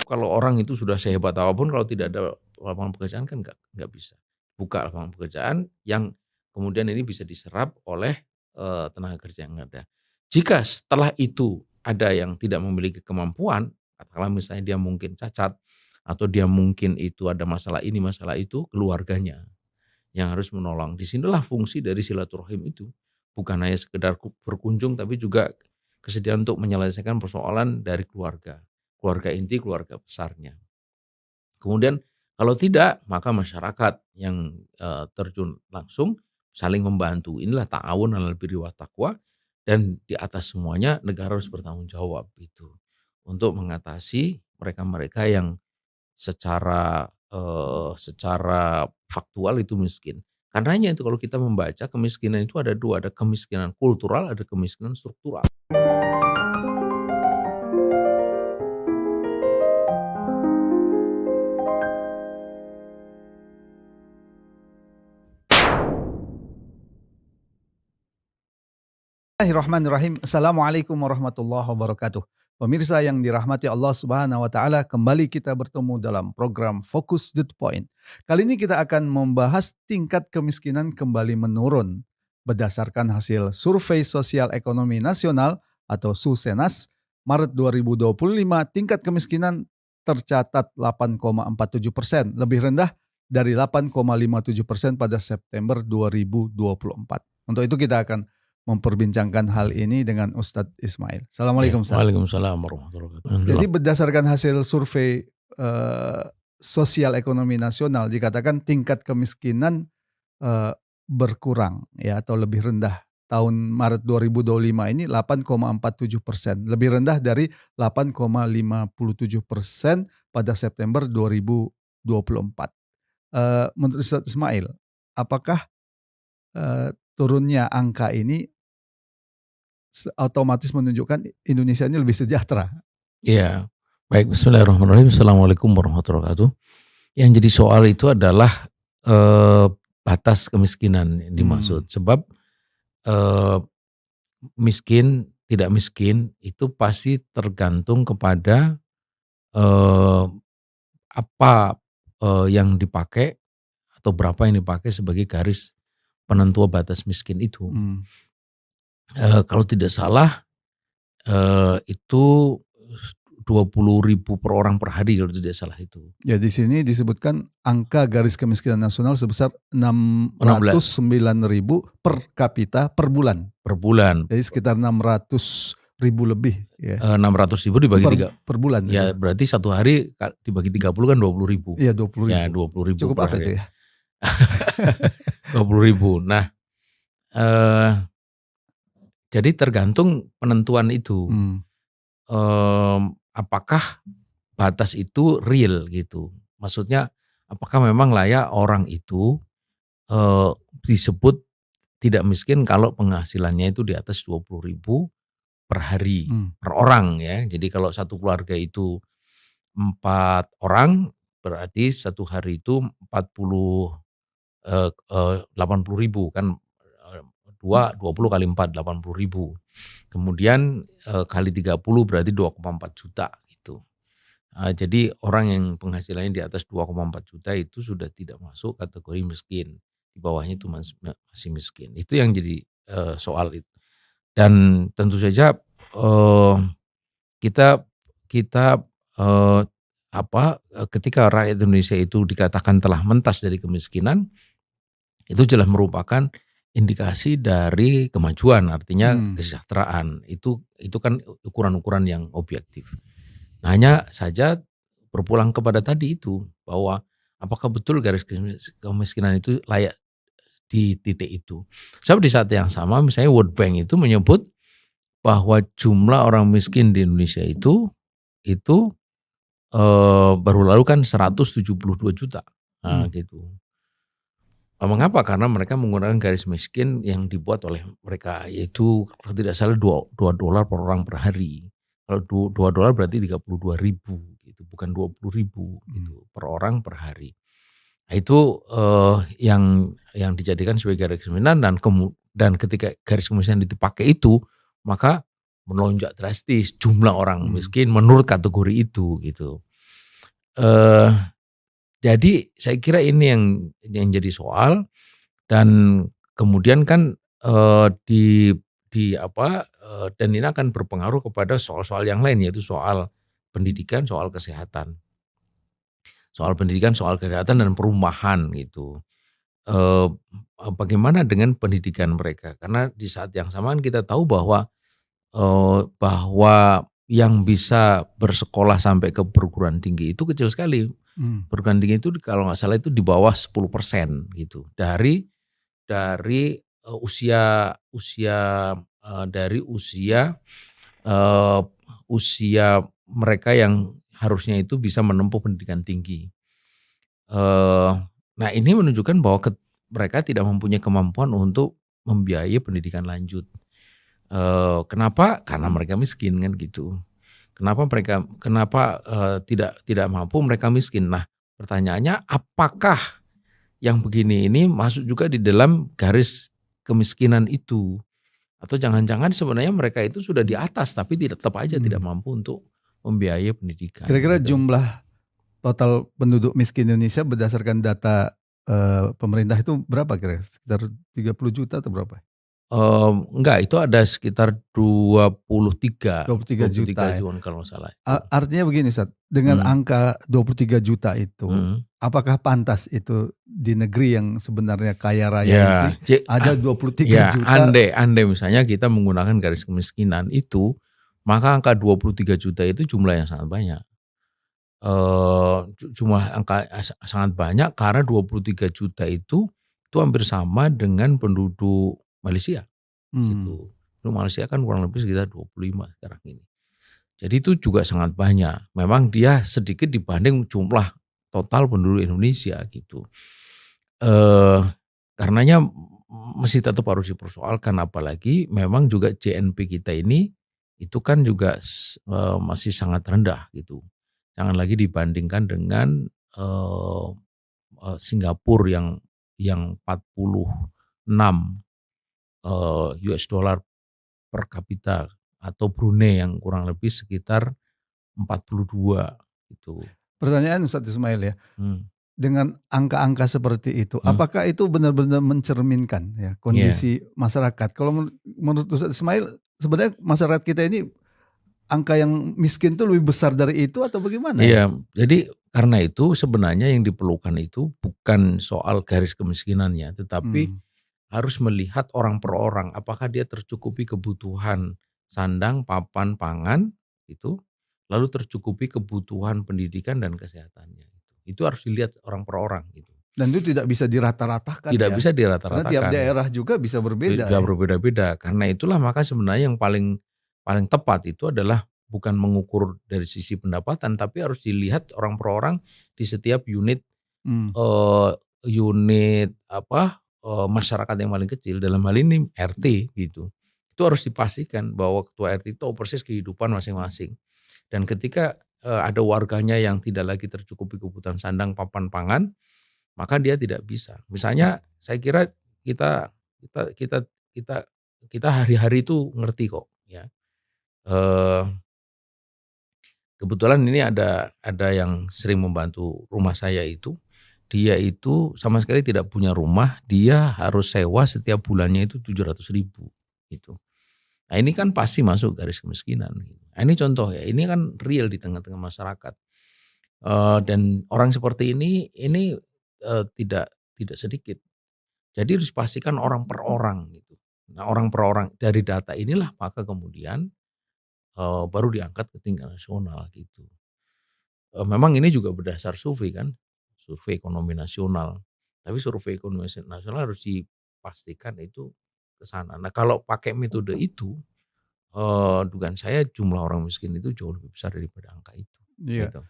kalau orang itu sudah sehebat apapun kalau tidak ada lapangan pekerjaan kan nggak bisa. Buka lapangan pekerjaan yang kemudian ini bisa diserap oleh, tenaga kerja yang ada. Jika setelah itu ada yang tidak memiliki kemampuan, katakanlah misalnya dia mungkin cacat, atau dia mungkin itu ada masalah ini, masalah itu, keluarganya yang harus menolong. Di sinilah fungsi dari silaturahim itu. Bukan hanya sekedar berkunjung, tapi juga kesediaan untuk menyelesaikan persoalan dari keluarga. Keluarga inti, keluarga besarnya. Kemudian kalau tidak, maka masyarakat yang terjun langsung saling membantu. Inilah ta'awun 'alal birri wat taqwa, dan di atas semuanya negara harus bertanggung jawab itu. Untuk mengatasi mereka-mereka yang secara faktual itu miskin. Karenanya itu kalau kita membaca kemiskinan itu ada 2, ada kemiskinan kultural, ada kemiskinan struktural. Bismillahirrahmanirrahim. Assalamualaikum warahmatullahi wabarakatuh. Pemirsa yang dirahmati Allah Subhanahu wa taala, kembali kita bertemu dalam program Fokus to the Point. Kali ini kita akan membahas tingkat kemiskinan kembali menurun berdasarkan hasil Survei Sosial Ekonomi Nasional atau SUSENAS Maret 2025. Tingkat kemiskinan tercatat 8,47%, lebih rendah dari 8,57% pada September 2024. Untuk itu kita akan memperbincangkan hal ini dengan Ustadz Ismail. Assalamualaikum Ustadz. Waalaikumsalam warahmatullahi wabarakatuh. Jadi berdasarkan hasil survei Sosial Ekonomi Nasional dikatakan tingkat kemiskinan berkurang ya atau lebih rendah. Tahun Maret 2025 ini 8,47%, lebih rendah dari 8,57% pada September 2024. Menurut Ustadz Ismail, apakah turunnya angka ini otomatis menunjukkan Indonesia ini lebih sejahtera? Iya, baik. Bismillahirrahmanirrahim. Assalamualaikum warahmatullahi wabarakatuh. Yang jadi soal itu adalah batas kemiskinan yang dimaksud. Sebab miskin, tidak miskin itu pasti tergantung kepada apa yang dipakai atau berapa yang dipakai sebagai garis penentu batas miskin itu. Kalau tidak salah itu 20.000 per orang per hari kalau tidak salah itu. Ya, di sini disebutkan angka garis kemiskinan nasional sebesar 609.000 per kapita per bulan. Per bulan. Jadi sekitar 600.000 lebih ya. 600.000 dibagi per bulan. Ya berarti satu hari dibagi 30 kan 20.000. Iya, 20.000. Ya 20.000 cukup per apa hari. Itu ya? 20.000. Nah, jadi tergantung penentuan itu. Apakah batas itu real gitu. Maksudnya apakah memang layak orang itu disebut tidak miskin kalau penghasilannya itu di atas 20.000 per hari, per orang ya. Jadi kalau satu keluarga itu 4 orang berarti satu hari itu 80.000 kan, 20 kali 4 80.000. Kemudian kali 30 berarti 2,4 juta gitu. Jadi orang yang penghasilannya di atas 2,4 juta itu sudah tidak masuk kategori miskin. Di bawahnya itu masih miskin. Itu yang jadi soal itu. Dan tentu saja kita ketika rakyat Indonesia itu dikatakan telah mentas dari kemiskinan, itu jelas merupakan indikasi dari kemajuan, artinya kesejahteraan. Itu kan ukuran-ukuran yang objektif. Nah, hanya saja berpulang kepada tadi itu, bahwa apakah betul garis kemiskinan itu layak di titik itu. Sebab di saat yang sama misalnya World Bank itu menyebut bahwa jumlah orang miskin di Indonesia itu baru lalu kan 172 juta. Nah, gitu. Mengapa? Karena mereka menggunakan garis miskin yang dibuat oleh mereka, yaitu kalau tidak salah $2 per orang per hari. Kalau $2 berarti 32.000 gitu, bukan 20.000 gitu per orang per hari. Nah, itu yang dijadikan sebagai garis kemiskinan, dan ketika garis kemiskinan itu pakai itu, maka melonjak drastis jumlah orang miskin menurut kategori itu gitu. Eee, jadi saya kira ini yang jadi soal dan kemudian kan, dan ini akan berpengaruh kepada soal-soal yang lain yaitu soal pendidikan, soal kesehatan. Soal pendidikan, soal kesehatan dan perumahan gitu. Eee, Bagaimana dengan pendidikan mereka? Karena di saat yang samaan kita tahu bahwa yang bisa bersekolah sampai ke perguruan tinggi itu kecil sekali. Mmm, Perguruan tinggi itu kalau nggak salah itu di bawah 10% gitu dari usia usia, dari usia, eee, usia mereka yang harusnya itu bisa menempuh pendidikan tinggi. Eee, nah ini menunjukkan bahwa mereka tidak mempunyai kemampuan untuk membiayai pendidikan lanjut. Kenapa? Karena mereka miskin kan gitu. Kenapa tidak tidak mampu mereka miskin? Nah, pertanyaannya apakah yang begini ini masuk juga di dalam garis kemiskinan itu? Atau jangan-jangan sebenarnya mereka itu sudah di atas tapi tetap aja tidak mmm. mampu untuk membiayai pendidikan Kira-kira gitu. jumlah total penduduk miskin Indonesia berdasarkan data, pemerintah itu berapa kira-kira? Sekitar 30 juta atau berapa? Enggak, itu ada sekitar 23, 23 juta 23 ya. jutaan kalau nggak salah itu. Artinya begini Ustaz, dengan Mhm, angka 23 juta itu, mhm. apakah pantas itu di negeri yang sebenarnya kaya raya Ya, ini ada 23 ya juta? andai misalnya kita menggunakan garis kemiskinan itu, maka angka 23 juta itu jumlah yang sangat banyak. Jumlah angka sangat banyak karena 23 juta itu hampir sama dengan penduduk Malaysia, Mmm, gitu. Penduduk Malaysia kan kurang lebih sekitar 25 sekarang ini. Jadi itu juga sangat banyak. Memang dia sedikit dibanding jumlah total penduduk Indonesia gitu. Eee, Karenanya mesti tetap harus dipersoalkan apalagi memang juga JNP kita ini itu kan juga masih sangat rendah gitu. Jangan lagi dibandingkan dengan, eee eee, Singapura yang 46, US dollar per kapita atau Brunei yang kurang lebih sekitar 42 gitu. pertanyaan Ustaz Ismail ya, Mmm, dengan angka-angka seperti itu, mmm, apakah itu benar-benar mencerminkan ya iya, kondisi masyarakat? Kalau menurut Ustaz Ismail, sebenarnya masyarakat kita ini angka yang miskin tuh lebih besar dari itu atau bagaimana ya? iya. Jadi karena itu sebenarnya yang diperlukan itu bukan soal garis kemiskinannya, tetapi Mmm, harus melihat orang per orang, apakah dia tercukupi kebutuhan sandang, papan, pangan gitu, lalu tercukupi kebutuhan pendidikan dan kesehatannya. Itu harus dilihat orang per orang gitu. dan itu tidak bisa dirata-ratakan Tidak ya, bisa karena tiap dirata-ratakan. daerah juga bisa berbeda Beda ya? berbeda-beda. Karena itulah maka sebenarnya yang paling paling tepat itu adalah bukan mengukur dari sisi pendapatan, tapi harus dilihat orang per orang di setiap Mmm, eee, masyarakat yang paling kecil, dalam hal ini RT gitu. Itu harus dipastikan bahwa ketua RT itu tahu persis kehidupan masing-masing. Dan ketika, ada warganya yang tidak lagi tercukupi kebutuhan sandang, papan, pangan, maka dia tidak bisa. Misalnya saya kira kita kita kita kita kita hari-hari itu ngerti kok ya, eee, kebetulan ini ada yang sering membantu rumah saya itu, dia itu sama sekali tidak punya rumah, dia harus sewa setiap bulannya itu 700.000 gitu. Nah ini kan pasti masuk garis kemiskinan gitu. Nah ini contoh ya, ini kan real di tengah-tengah masyarakat, dan orang seperti ini, tidak tidak sedikit. Jadi harus dipastikan orang per orang gitu. Nah orang per orang, dari data inilah maka kemudian, baru diangkat ke tingkat nasional gitu. Memang ini juga berdasar survei kan, survei ekonomi nasional. Tapi survei ekonomi nasional harus dipastikan itu ke sana. Nah kalau pakai metode itu, dugaan saya jumlah orang miskin itu jauh lebih besar daripada angka itu, iya, gitu.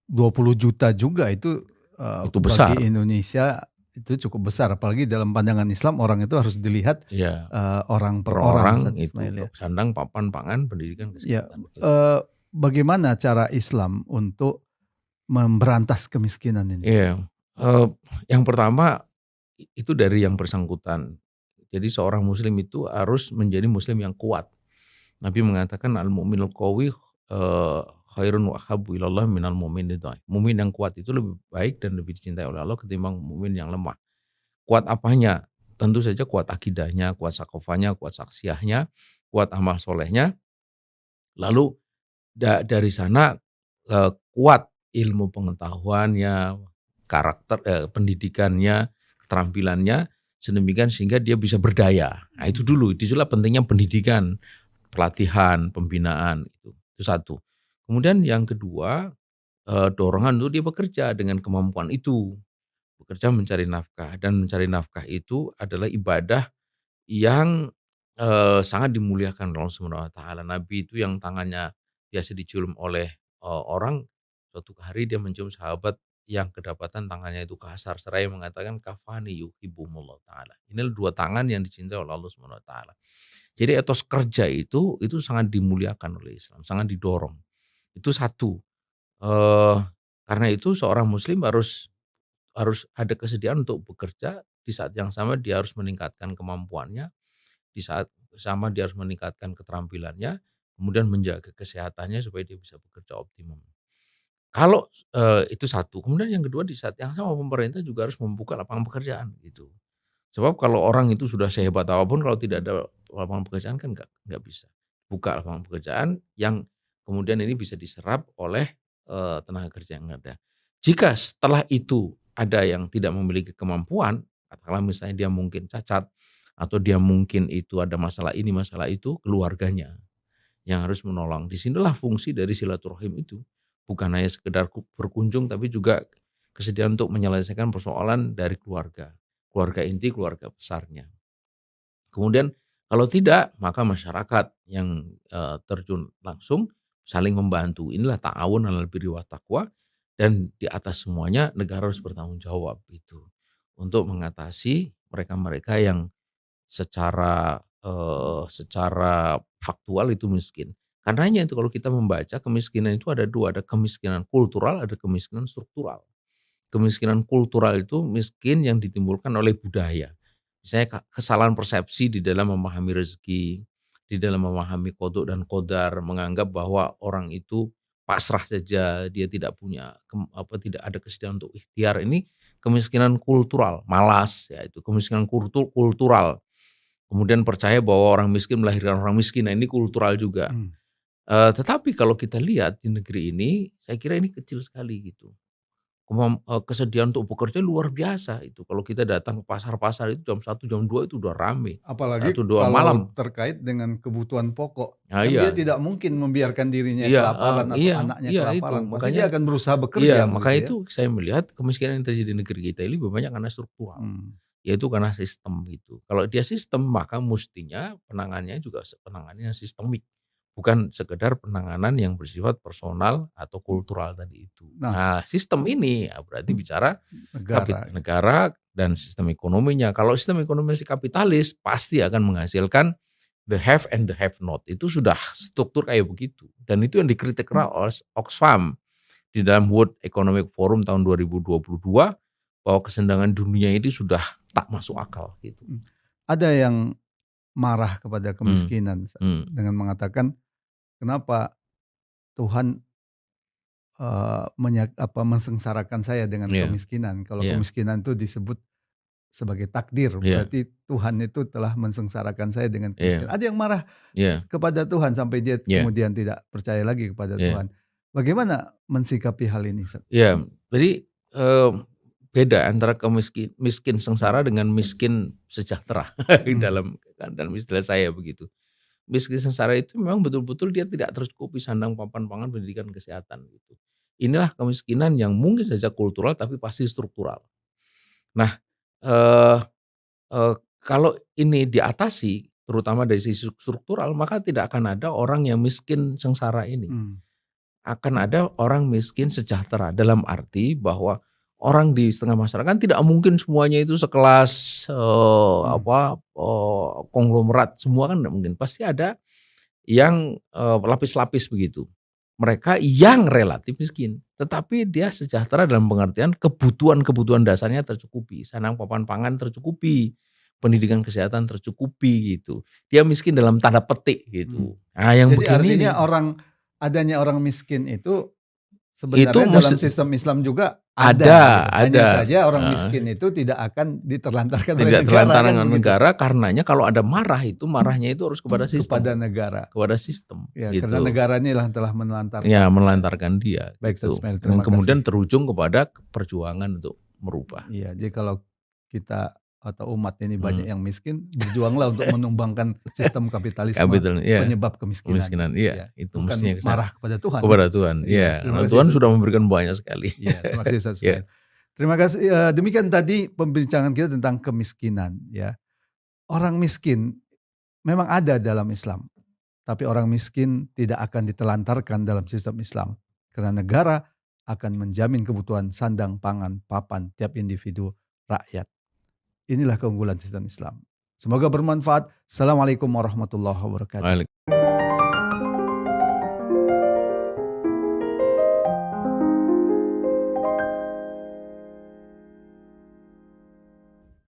20 juta juga itu, Itu bagi besar, Indonesia itu cukup besar, apalagi dalam pandangan Islam orang itu harus dilihat, ya. orang per Per orang orang Ustaz itu Ismail ya. sandang, papan, pangan, pendidikan, Ya, kesehatan gitu. eee, bagaimana cara Islam untuk memberantas kemiskinan ini? Iya, eee, yang pertama itu dari yang bersangkutan. Jadi seorang muslim itu harus menjadi muslim yang kuat. Nabi mengatakan al-mu'minul qawi, eee, khairun wa ahabbu ilallah minal mu'minid dhaif. Mukmin yang kuat itu lebih baik dan lebih dicintai oleh Allah ketimbang mukmin yang lemah. Kuat apanya? Tentu saja kuat akidahnya, kuat sakofanya, kuat saksiahnya, kuat amal solehnya. Lalu dari sana kuat ilmu pengetahuannya, pendidikannya, keterampilannya sedemikian sehingga dia bisa berdaya. Nah itu dulu, disitulah pentingnya pendidikan, pelatihan, pembinaan itu satu. Kemudian yang kedua, dorongan untuk dia bekerja dengan kemampuan itu, bekerja mencari nafkah dan mencari nafkah itu adalah ibadah yang, sangat dimuliakan oleh Allah Subhanahu wa taala. Nabi itu yang tangannya biasa dicium oleh, orang, suatu hari dia mencium sahabat yang kedapatan tangannya itu kasar, seraya mengatakan, "Kafani yuhibbumullah ta'ala." Ini 2 tangan yang dicintai oleh Allah Subhanahu wa taala. Jadi etos kerja itu sangat dimuliakan oleh Islam, sangat didorong. Itu satu, eee, karena itu seorang muslim harus harus ada kesediaan untuk bekerja, di saat yang sama dia harus meningkatkan kemampuannya, di saat sama dia harus meningkatkan keterampilannya, kemudian menjaga kesehatannya supaya dia bisa bekerja optimum. Kalau, itu satu, kemudian yang kedua di saat yang sama pemerintah juga harus membuka lapangan pekerjaan gitu. Sebab kalau orang itu sudah sehebat apapun kalau tidak ada lapangan pekerjaan kan nggak bisa. Buka lapangan pekerjaan yang kemudian ini bisa diserap oleh, tenaga kerja yang ada. Jika setelah itu ada yang tidak memiliki kemampuan, katakanlah misalnya dia mungkin cacat, atau dia mungkin itu ada masalah ini, masalah itu, keluarganya yang harus menolong. Di sinilah fungsi dari silaturahim itu. Bukan hanya sekedar berkunjung tapi juga kesediaan untuk menyelesaikan persoalan dari keluarga. Keluarga inti, keluarga besarnya. Kemudian kalau tidak, maka masyarakat yang, terjun langsung saling membantu. Inilah ta'awun 'alal birri wat taqwa, dan di atas semuanya negara harus bertanggung jawab itu. Untuk mengatasi mereka-mereka yang secara faktual itu miskin. Karenanya itu kalau kita membaca kemiskinan itu ada 2, ada kemiskinan kultural, ada kemiskinan struktural. Kemiskinan kultural itu miskin yang ditimbulkan oleh budaya. Misalnya kesalahan persepsi di dalam memahami rezeki, di dalam memahami qada dan qadar, menganggap bahwa orang itu pasrah saja, dia tidak punya tidak ada kesediaan untuk ikhtiar. Ini kemiskinan kultural, malas ya itu kemiskinan kultural. Kemudian percaya bahwa orang miskin melahirkan orang miskin, nah ini kultural juga. Tetapi kalau kita lihat di negeri ini, saya kira ini kecil sekali gitu. Kesediaan untuk bekerja luar biasa itu. Kalau kita datang ke pasar-pasar itu jam 1 jam 2 itu udah rame, Apalagi 1 2 kalau malam. terkait dengan kebutuhan pokok. Nah Kan dia iya, tidak mungkin membiarkan dirinya iya, kelaparan atau iya, anaknya iya itu kelaparan. Pasti makanya dia akan berusaha iya, bekerja makanya begitu ya. itu saya melihat kemiskinan yang terjadi di negeri kita ini lebih banyak karena struktural, Mmm. yaitu karena sistem gitu. Kalau dia sistem maka mestinya penanganannya juga penanganannya sistemik. Bukan sekedar penanganan yang bersifat personal atau kultural tadi itu. Nah, Nah, sistem ini ya berarti bicara negara. negara dan sistem ekonominya. Kalau sistem ekonomi masih kapitalis pasti akan menghasilkan the have and the have not. Itu sudah struktur kayak begitu. Dan itu yang dikritik oleh Oxfam di dalam World Economic Forum tahun 2022 bahwa kesenjangan dunia ini sudah tak masuk akal gitu. Ada yang marah kepada Hmm, kemiskinan hmm, dengan mengatakan, "Kenapa Tuhan, mensengsarakan saya dengan iya, kemiskinan? Kalau iya, kemiskinan itu disebut sebagai takdir, iya, berarti Tuhan itu telah mensengsarakan saya dengan kemiskinan." iya, Ada yang marah iya, kepada Tuhan sampai dia iya, kemudian tidak percaya lagi kepada iya. Tuhan. Bagaimana mensikapi hal ini, Ustaz? Iya, jadi, beda antara miskin sengsara dengan miskin sejahtera di Mhm, dalam istilah saya begitu. Miskin sengsara itu memang betul-betul dia tidak tercukupi sandang, papan, pangan, pendidikan, kesehatan gitu. Inilah kemiskinan yang mungkin saja kultural tapi pasti struktural. Nah, eee eee, kalau ini diatasi terutama dari sisi struktural maka tidak akan ada orang yang miskin sengsara ini. mmm, Akan ada orang miskin sejahtera, dalam arti bahwa orang di setengah masyarakat tidak mungkin semuanya itu sekelas, mmm, konglomerat, semua kan tidak mungkin. Pasti ada yang, lapis-lapis begitu. Mereka yang relatif miskin, tetapi dia sejahtera dalam pengertian kebutuhan-kebutuhan dasarnya tercukupi, sandang, papan, pangan tercukupi, pendidikan kesehatan tercukupi gitu. Dia miskin dalam tanda petik mmm. gitu. Nah yang Jadi begini artinya nih orang adanya orang miskin itu Itu sebenarnya dalam sistem Islam juga ada, gitu. Hanya ada. saja orang miskin itu tidak akan diterlantarkan oleh Tidak negara, terlantarkan kan oleh begitu. negara, karenanya kalau ada marahnya itu harus kepada sistem, Kepada negara. kepada sistem. Ya, gitu. karena negara ini lah telah menelantarkan. Ya, menelantarkan dia. Baik, gitu. Ismail, Dan terima kemudian kasih. terujung kepada perjuangan untuk merubah. Iya, jadi kalau kita atau umat ini banyak yang miskin, berjuanglah untuk menumbangkan sistem kapitalisme penyebab kemiskinan. Iya, itu bukan mestinya marah kepada Tuhan. Kepada Tuhan, iya. Terima kasih, Tuhan Ustaz. sudah memberikan banyak sekali. Iya, terima kasih Ustaz. Iya. Terima kasih. Demikian tadi pembincangan kita tentang kemiskinan. Ya, orang miskin memang ada dalam Islam, tapi orang miskin tidak akan ditelantarkan dalam sistem Islam, karena negara akan menjamin kebutuhan sandang, pangan, papan tiap individu rakyat. Inilah keunggulan sistem Islam. Semoga bermanfaat. Assalamualaikum warahmatullahi wabarakatuh.